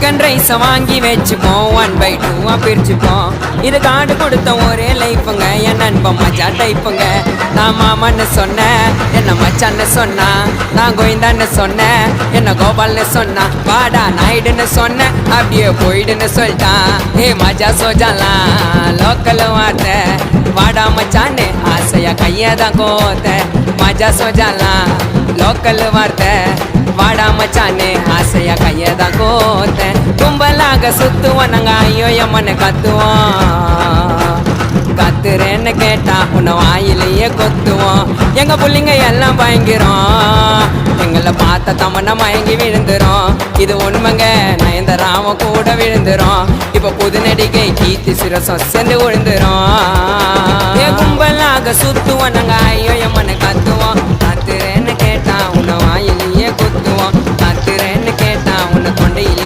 Chicken ரைஸை வாங்கி வச்சுப்போம் 1/2 பிரிச்சுப்போம். இது காடு கொடுத்த ஒரே லைஃபுங்க என் நண்பன் மஜா டைப்புங்க. நான் மாமன்னு சொன்னேன் என்ன மச்சான்னு சொன்னா, நான் கோயந்தான்னு சொன்னேன் என்ன கோபால்னு சொன்னா, வாடா நாயுடுன்னு சொன்னேன் அப்படியே போயிடுன்னு சொல்லிட்டான். ஏ மஜா சோஜாலாம் லோக்கல் வார்த்தை, வாடா மச்சான்னு ஆசையா கையதான் கோத்த. மஜா சோஜாலாம் லோக்கல் வார்த்தை, வாடா மச்சான்னு ஆசையா கையதான் கோத்த. கும்பலாக சுத்துவோம் நாங்க ஐயோ எம்மன்னு கத்துவோம். கத்துறேன்னு கேட்டா உன்னை வாயிலேயே கொத்துவோம். எங்க புள்ளிங்க எல்லாம் பயங்கிறோம், எங்களை பார்த்த தமன்னா மயங்கி விழுந்துரும். இது உண்மைங்க நயன்தாராவும் கூட விழுந்துரும். இப்ப புது நடிகை கீர்த்தி சுரேஷும் சேர்ந்து விழுந்துரும். கும்பலாக சுத்துவோம் நாங்க ஐயோ எம்மன்னு கத்துவோம். கத்துறேன்னு கேட்டா உன்னை வாயிலேயே கொத்துவோம்.